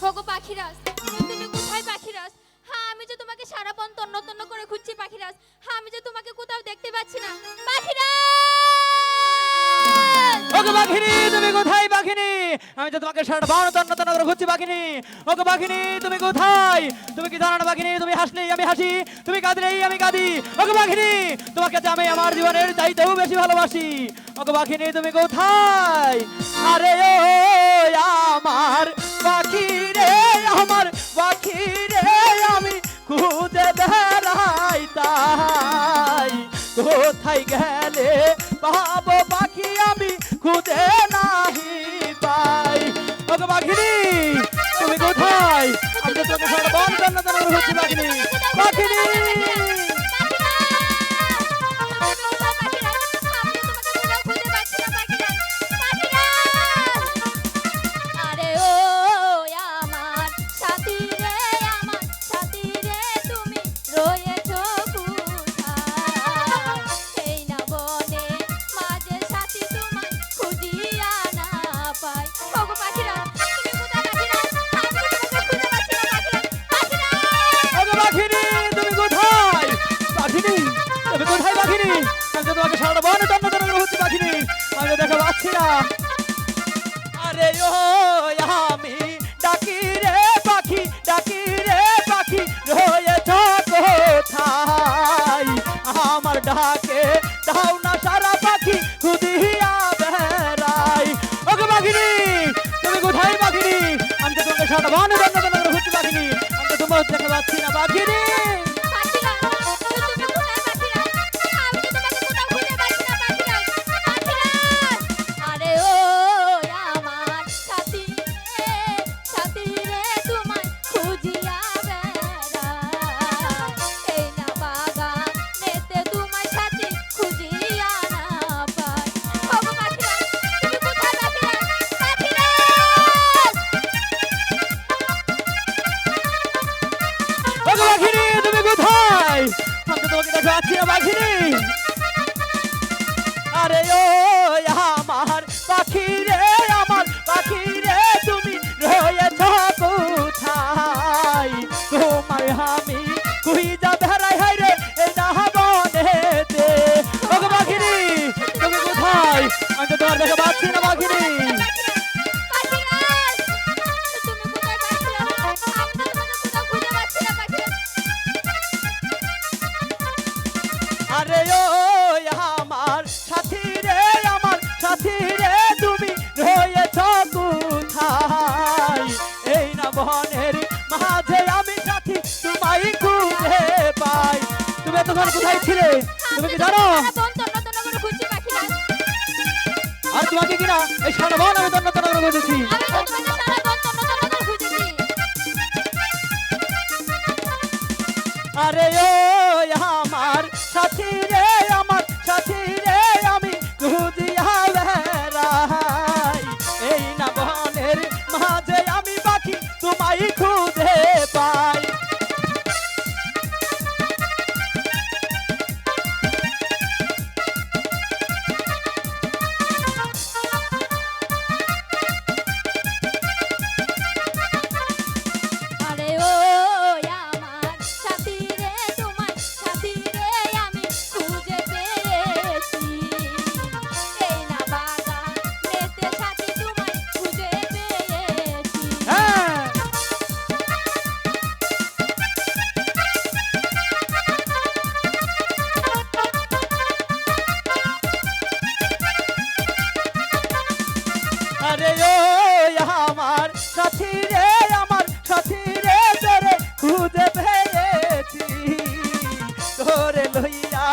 ওগো পাখিরাজ, তুমি কোথায় পাখিরাজ? হ্যাঁ, আমি যে তোমাকে সারা বন তন্ন তন্ন করে খুঁজছি পাখিরাজ। হ্যাঁ, আমি যে তোমাকে কোথাও দেখতে পাচ্ছি না পাখিরাজ। ওগো পাখিনি তুমি কোথায় পাখিনি? আমি তো তোমাকে সারা বন তন্ন তন্ন করে খুঁজছি পাখিনি। ওগো পাখিনি তুমি কোথায়? তুমি কি জানো না পাখিনি, তুমি হাসলেই আমি হাসি, তুমি কাঁদলেই আমি কাঁদি। ওগো পাখিনি তোমাকে যে আমি আমার জীবনের চাইতেও বেশি ভালোবাসি। ওগো পাখিনি তুমি কোথায়? আরে ও আমার পাখি রে, আমার পাখি রে, আমি খুঁজে বেড়াই তাই। কোথায় গেলে পাবো পাখি আমি খুঁজে নাহি পাই। ওগো পাখিনি তুমি কোথায়? আমি তো তোমাকে সারা বন তন্ন তন্ন করে খুঁজছি পাখিনি। পাখিনি আরে ও আমার সাথী রে, আমার সাথী রে, তুমি রয়েছো কোথায়? এই না বনে মাঝে সাথী তোমায় খুঁজিয়া না পাই। ওগো পাখিরাজ, তুমি কোথায় পাখিরাজ? আমি তো তোমাকে খুঁজে পাচ্ছি না পাখিরাজ। ওগো পাখিনি তুমি কোথায়? পাখিনি তুমি কোথায় পাখিনি? আমি তো তোমাকে সারা বন তন্ন তন্ন করে খুঁজছি পাখিনি। আমি তো দেখা পাচ্ছি না। আরে ও আমি ডাকি রে পাখি, ডাকি রে পাখি, রয়েছ কোথায়? আমার ডাকে দাও না সারা পাখি খুদিয়া বেড়াই। ওগো পাখিনি তুমি কোথায় পাখিনি? আমি তো তোমাকে সারা বন তন্ন তন্ন করে খুঁজছি পাখিনি। আমি তো তোমার দেখা পাচ্ছি না পাখিনি। পাখিরাজ, তুমি কোথায় পাখিরাজ? আমি তো তোমাকে কোথাও খুঁজে পাচ্ছি না পাখিরাজ। পাখিরাজ, আরে ও আমার সাথী রে, সাথী রে, তোমায় খুঁজিয়া বেড়াই। এই না বাগানেতে তোমায় সাথী খুঁজিয়া না পাই। ওগো পাখিরাজ, তুমি কোথায় পাখিরাজ? পাখিরাজ, ওগো পাখিনি তুমি কোথায়? আমি তো তোমাকে দেখা পাচ্ছি না পাখিনি। আরে ও আমার পাখি রে, আমার পাখি রে, তুমি রয়েছ কোথায়? তোমার আমি খুঁজা বেড়াই হাই রে এই না বনেতে। ওগো পাখিনি তুমি কোথায়? আমি তো তোমার দেখা পাচ্ছি না পাখিনি। পাখিরাজ, তুমি কোথায় পাখিরাজ? আমি তো তোমাকে কোথাও খুঁজে পাচ্ছি না পাখিরাজ। আরে ও আমার সাথী রে, আমার সাথী রে, তুমি রয়েছ কোথায়? এই না বনের মাঝে আমি সাথী তোমায় খুঁজে পাই। তুমি এতক্ষণ কোথায় ছিলে তুমি কি জানো? বন তন্ন তন্ন করে খুঁজছি পাখিরাজ। আর তোমাকে কিনা এই সারা বন আমি তন্ন তন্ন করে খুঁজেছি। আমি তো তোমাকে সারা বন তন্ন তন্ন করে খুঁজেছি। আরে ও আমার সাথী রে, আমার সাথী রে, আমি খুঁজিয়া বেড়াই। এই না বনের মাঝে আমি পাখি তোমায় খুঁজে পাই। আরে ও আমার সাথী রে, তোমার সাথী রে, আমি খুঁজে পেয়েছি। এই না বাগানেতে সাথী তোমায় খুঁজে পেয়েছি। হ্যাঁ আরে ও আমার সাথী রে, আমার সাথী রে, তোরে খুঁজে পেয়েছি। তোরে লইয়া